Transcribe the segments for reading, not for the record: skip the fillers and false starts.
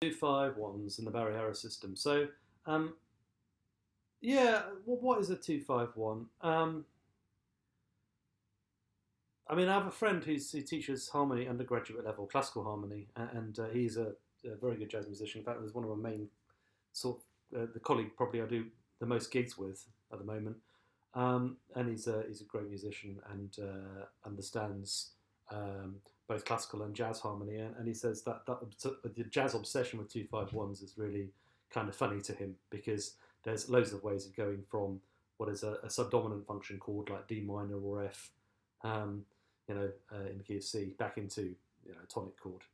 2-5-1s in the Barry Harris system. So, yeah, what is a 2-5-1? I mean, I have a friend who teaches harmony undergraduate level, classical harmony, and he's a very good jazz musician. In fact, he's one of my main the colleague probably I do the most gigs with at the moment. And he's a great musician and understands both classical and jazz harmony. And he says that the jazz obsession with 2-5-1s is really kind of funny to him, because there's loads of ways of going from what is a subdominant function chord like D minor or F, in the key of C, back into a tonic chord.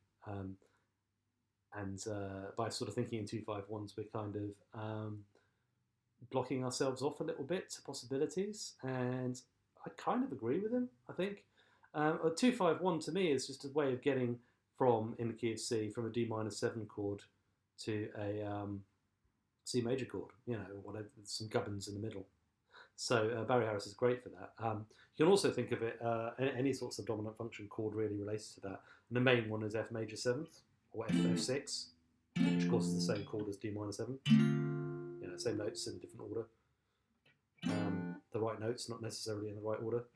And by sort of thinking in 2-5-1s, we're kind of blocking ourselves off a little bit to possibilities. And I kind of agree with him, I think. A 2-5-1 to me is just a way of getting from, in the key of C, from a D minor 7 chord to a C major chord, whatever, some gubbins in the middle. So Barry Harris is great for that. You can also think of it, any sort of subdominant function chord really relates to that. And the main one is F major 7th, or F6, which of course is the same chord as D minor 7. Same notes in different order. The right notes, not necessarily in the right order.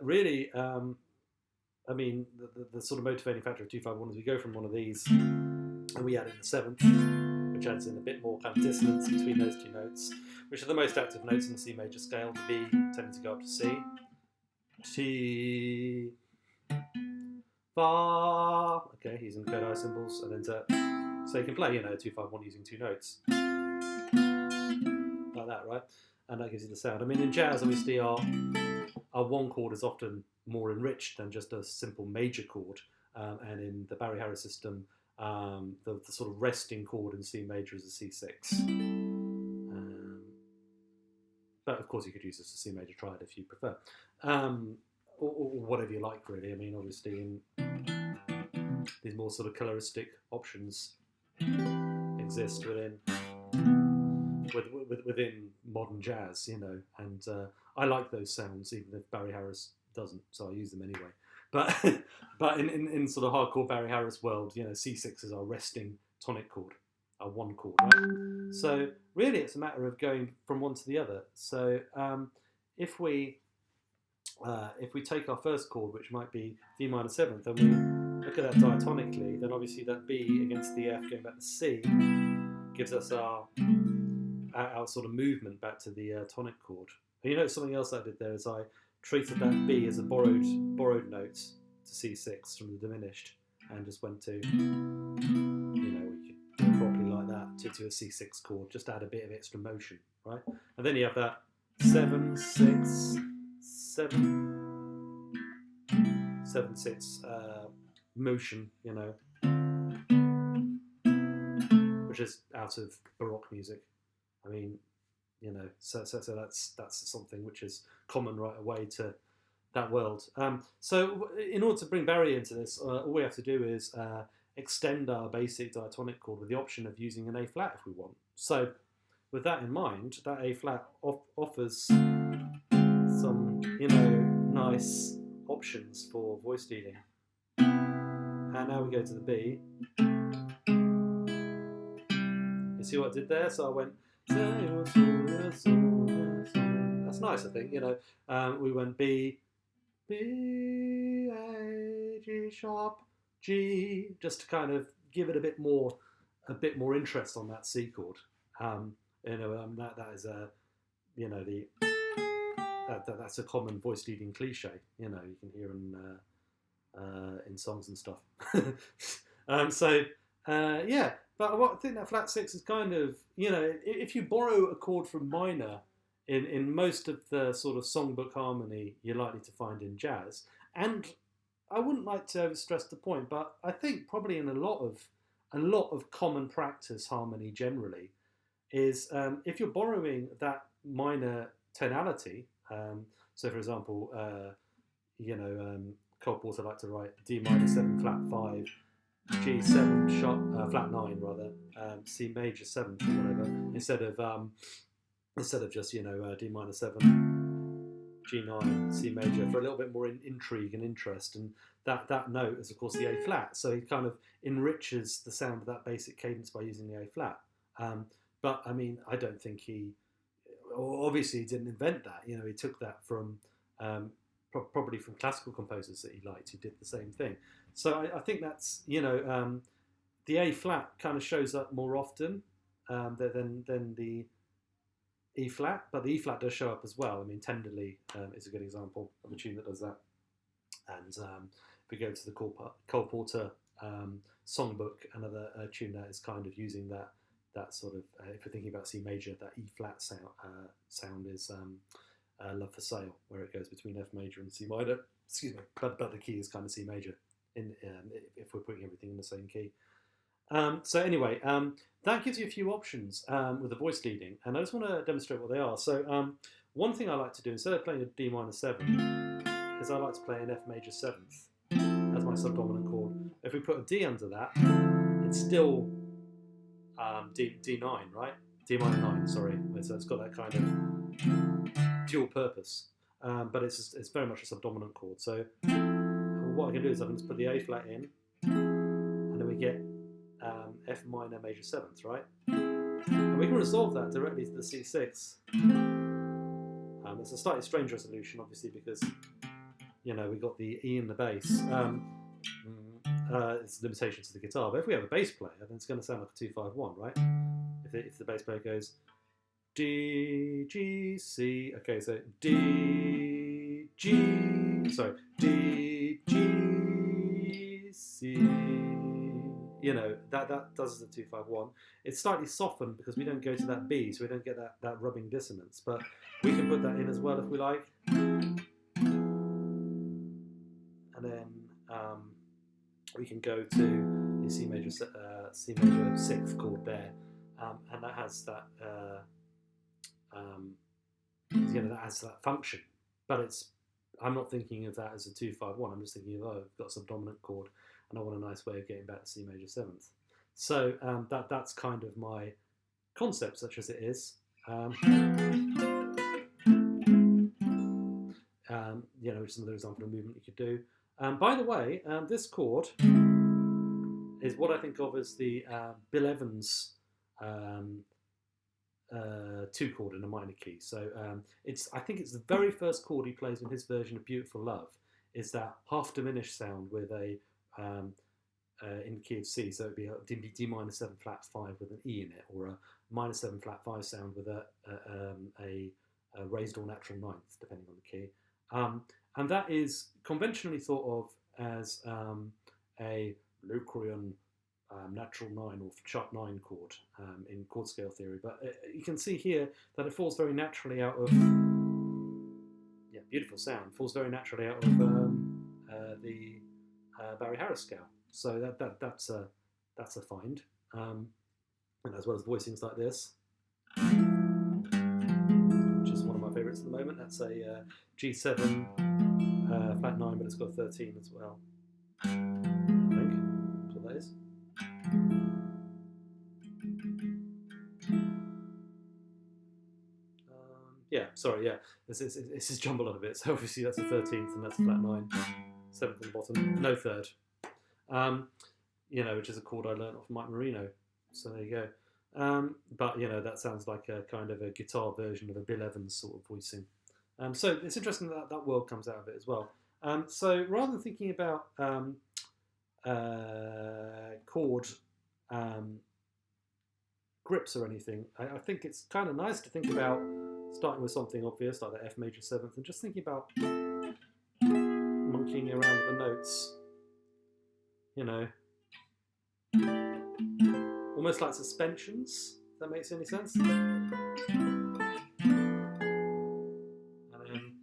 Really, I mean, the sort of motivating factor of 2-5-1 is we go from one of these and we add in the 7th, which adds in a bit more kind of dissonance between those two notes, which are the most active notes in the C major scale. The B tending to go up to C. T, Fa, okay, using third eye symbols, and then to, so you can play, 2-5-1 using two notes. Like that, right? And that gives you the sound. I mean, in jazz, obviously, our one chord is often more enriched than just a simple major chord. And in the Barry Harris system, the sort of resting chord in C major is a C6. But of course, you could use this as a C major triad if you prefer. Or whatever you like, really. I mean, obviously, in these more sort of coloristic options exist within modern jazz, and I like those sounds, even if Barry Harris doesn't, so I use them anyway. But in sort of hardcore Barry Harris world, C6 is our resting tonic chord, our one chord, right? So really, it's a matter of going from one to the other. So if we take our first chord, which might be D minor 7th, and we look at that diatonically, then obviously that B against the F going back to C gives us our sort of movement back to the tonic chord. And something else I did there is I treated that B as a borrowed note to C6 from the diminished, and just went to, we could do it properly like that to a C6 chord, just add a bit of extra motion, right? And then you have that 7, 6, 7, 7, 6 motion, which is out of Baroque music. I mean, so that's something which is common right away to that world. So in order to bring Barry into this, all we have to do is extend our basic diatonic chord with the option of using an A flat if we want. So with that in mind, that A flat offers some, nice options for voice dealing. And now we go to the B. You see what I did there? So I went, that's nice, I think, we went B, A, G sharp, G, just to kind of give it a bit more interest on that C chord. That is that's a common voice leading cliche. You can hear in songs and stuff. But I think that flat 6 is kind of, if you borrow a chord from minor in most of the sort of songbook harmony you're likely to find in jazz, and I wouldn't like to overstress the point, but I think probably in a lot of common practice harmony generally is if you're borrowing that minor tonality. So, for example, Cole Porter liked to write D minor 7 flat 5. G7 sharp, flat 9 rather, C major 7th or whatever, instead of just D minor 7, G9, C major for a little bit more intrigue and interest. And that note is, of course, the A flat. So he kind of enriches the sound of that basic cadence by using the A flat. But I mean, I don't think obviously he didn't invent that. You know, he took that from probably from classical composers that he liked who did the same thing. So I think that's, you know, the A flat kind of shows up more often than the E flat, but the E flat does show up as well. I mean, Tenderly is a good example of a tune that does that. And if we go to the Cole Porter songbook, another tune that is kind of using that sort of, if we're thinking about C major, that E flat sound is Love for Sale, where it goes between F major and C minor. Excuse me, but the key is kind of C major if we're putting everything in the same key. So anyway, that gives you a few options with the voice leading, and I just want to demonstrate what they are. So one thing I like to do, instead of playing a D minor 7, is I like to play an F major 7th as my subdominant chord. If we put a D under that, it's still D9, right? D minor 9, sorry. So it's got that kind of dual purpose, but it's very much a subdominant chord. So what I can do is I can just put the A flat in, and then we get F minor major 7th, right? And we can resolve that directly to the C6. It's a slightly strange resolution, obviously, because, you know, we got the E in the bass. It's limitations to the guitar, but if we have a bass player, then it's going to sound like a 2-5-1, right? If the bass player goes D, G, C, okay, so D, G, sorry, D, G, C. You know, that does the 2-5-1. It's slightly softened because we don't go to that B, so we don't get that rubbing dissonance. But we can put that in as well if we like. And then we can go to the C major 6th chord there, and that has that you know, that has that function. But I'm not thinking of that as a 2-5-1. I'm just thinking of, I've got a subdominant chord, and I want a nice way of getting back to C major 7th. So that's kind of my concept, such as it is. You know, which is another example of movement you could do. By the way, this chord is what I think of as the Bill Evans 2 chord in a minor key. So I think it's the very first chord he plays in his version of Beautiful Love, is that half diminished sound with a in the key of C. So it'd be a D minor 7 flat 5 with an E in it, or a minor 7 flat 5 sound with a raised or natural ninth, depending on the key. And that is conventionally thought of as a Locrian natural 9 or sharp 9 chord in chord scale theory. But you can see here that it falls very naturally out of, beautiful sound, falls very naturally out of the Barry Harris scale. So that's a find. And as well as voicings like this, which is one of my favourites at the moment. That's a G7 flat 9, but it's got a 13 as well. I think that's what that is. This is jumbled up a bit. So obviously that's a 13th, and that's a flat 9, 7th on the bottom, no third. You know, which is a chord I learned off Mike Marino. So there you go. But you know, that sounds like a kind of a guitar version of a Bill Evans sort of voicing. So it's interesting that world comes out of it as well. So rather than thinking about chord grips or anything, I think it's kind of nice to think about starting with something obvious like the F major 7th and just thinking about monkeying around with the notes. You know, almost like suspensions, if that makes any sense. And then,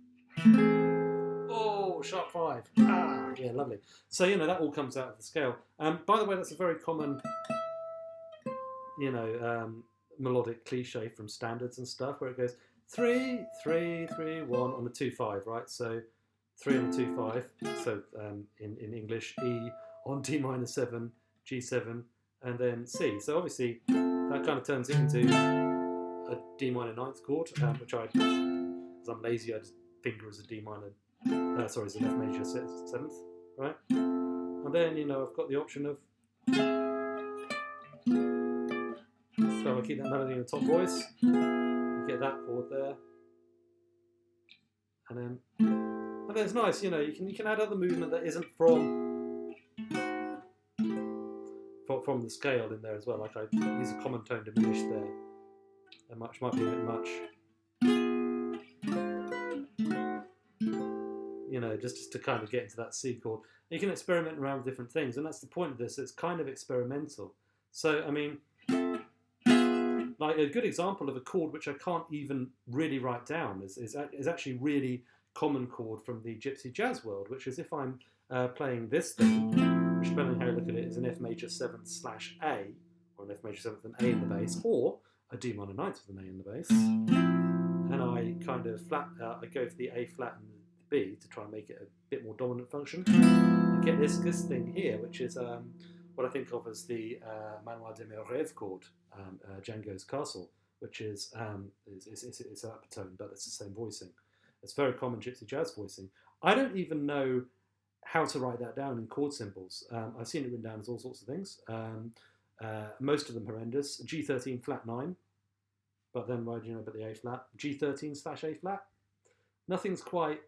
oh, sharp 5. Ah, yeah, lovely. So, you know, that all comes out of the scale. By the way, that's a very common, you know, melodic cliche from standards and stuff, where it goes 3, 3, 3, 1 on the 2-5, right? So 3 on the 2-5. So in English, E on D minor 7, G7, and then C. So obviously that kind of turns it into a D minor 9th chord, which because I'm lazy, I just finger as a D minor, sorry, as an F major seventh, right? And then, you know, I've got the option of, so I keep that melody in the top voice, you get that chord there, and then it's nice, you know, you can add other movement that isn't from the scale in there as well. Like I use a common tone diminished there, and much might be a bit much, you know, just to kind of get into that C chord. You can experiment around with different things, and that's the point of this. It's kind of experimental. So I mean, like a good example of a chord which I can't even really write down is actually really common chord from the Gypsy jazz world, which is if I'm playing this thing, which depending on how you look at it is an F major 7th / A, or an F major 7th and A in the bass, or a D minor 9th with an A in the bass, and I kind of I go for the A flat and the B to try and make it a bit more dominant function. I get this thing here, which is what I think of as the Manoir de mes rêves chord, Django's Castle, which is it's an upper tone, but it's the same voicing. It's very common Gypsy jazz voicing. I don't even know how to write that down in chord symbols. I've seen it written down as all sorts of things. Most of them horrendous. G13 flat 9, but then why do you know about the A flat? G13 / A flat. Nothing's quite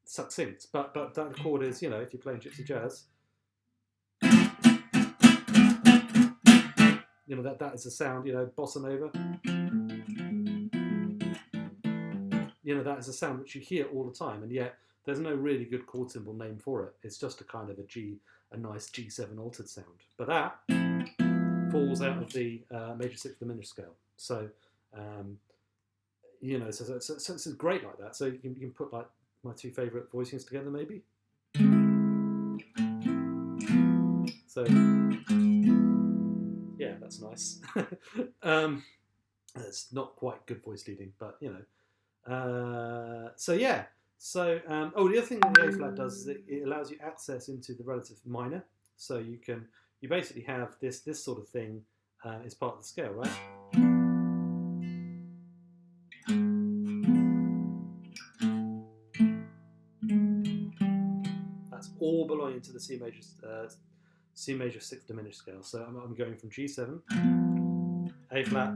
succinct, but that chord is, you know, if you're playing Gypsy jazz, you know, that is a sound, you know, bossa nova. You know, that is a sound which you hear all the time, and yet there's no really good chord symbol name for it. It's just a kind of a nice G7 altered sound. But that falls out of the major 6th diminished scale. So, you know, so it's great like that. So you can put like my two favourite voicings together, maybe. So, yeah, that's nice. It's not quite good voice leading, but you know. So yeah. So the other thing that the A flat does is it allows you access into the relative minor. So you basically have this sort of thing is part of the scale, right? That's all belonging to the C major 6th diminished scale. So I'm going from G7, A flat,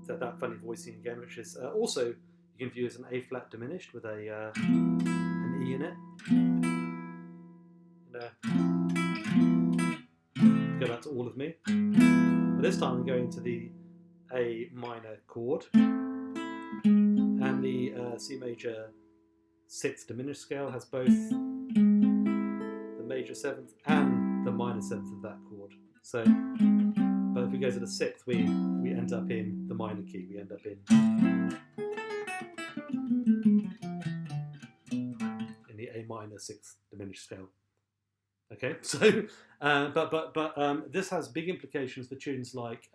to that funny voicing again, which is also you can view as an A flat diminished with an E in it. And, go back to All of Me. But this time I'm going to the A minor chord, and the C major 6th diminished scale has both the major 7th and the minor 7th of that chord. So, but if we go to the 6th, we end up in the minor key. We end up in the A minor 6th diminished scale. Okay, so but this has big implications for tunes like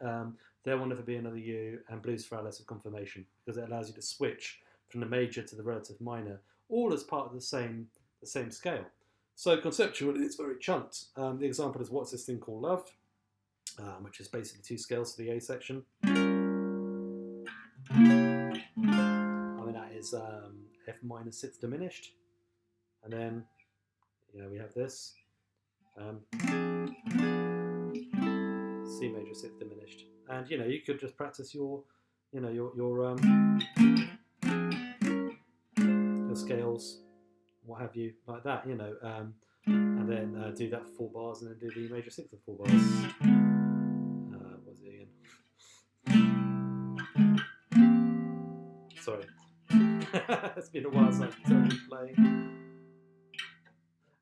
There Will Never Be Another You and Blues for Alice of Confirmation, because it allows you to switch from the major to the relative minor, all as part of the same scale. So conceptually, it's very chunked. The example is What's This Thing Called Love, which is basically 2 scales for the A section. I mean, that is F minor 6th diminished, and then we have this C major 6th diminished, and you could just practice your scales, what have you, like that, and then do that for 4 bars, and then do the major 6th of 4 bars. What's it again? Sorry, it's been a while since I've been playing,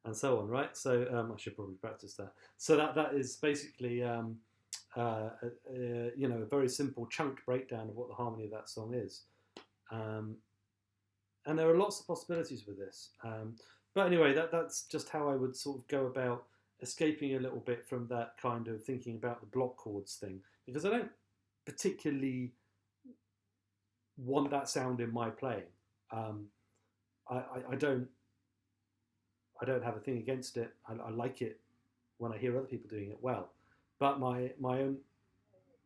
and so on, right? So I should probably practice that. So that is basically a very simple chunked breakdown of what the harmony of that song is. And there are lots of possibilities with this. But anyway, that's just how I would sort of go about escaping a little bit from that kind of thinking about the block chords thing, because I don't particularly want that sound in my playing. I don't have a thing against it. I like it when I hear other people doing it well. But my own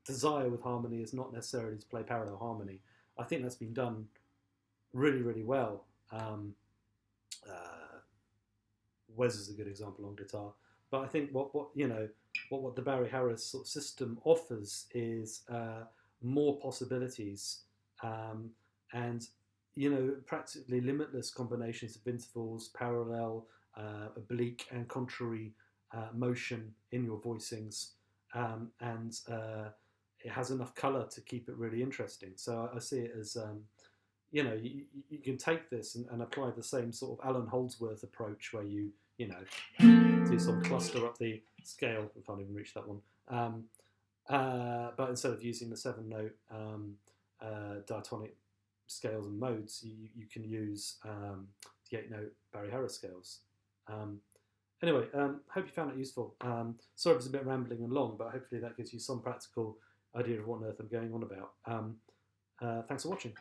desire with harmony is not necessarily to play parallel harmony. I think that's been done really, really well. Wes is a good example on guitar, but I think what the Barry Harris sort of system offers is more possibilities, and practically limitless combinations of intervals, parallel, oblique, and contrary motion in your voicings, and it has enough colour to keep it really interesting. So I see it as you can take this and apply the same sort of Alan Holdsworth approach where you do sort of cluster up the scale. I can't even reach that one. But instead of using the 7-note diatonic scales and modes, you can use the 8-note Barry Harris scales. Anyway, hope you found it useful. Sorry if it's a bit rambling and long, but hopefully that gives you some practical idea of what on earth I'm going on about. Thanks for watching.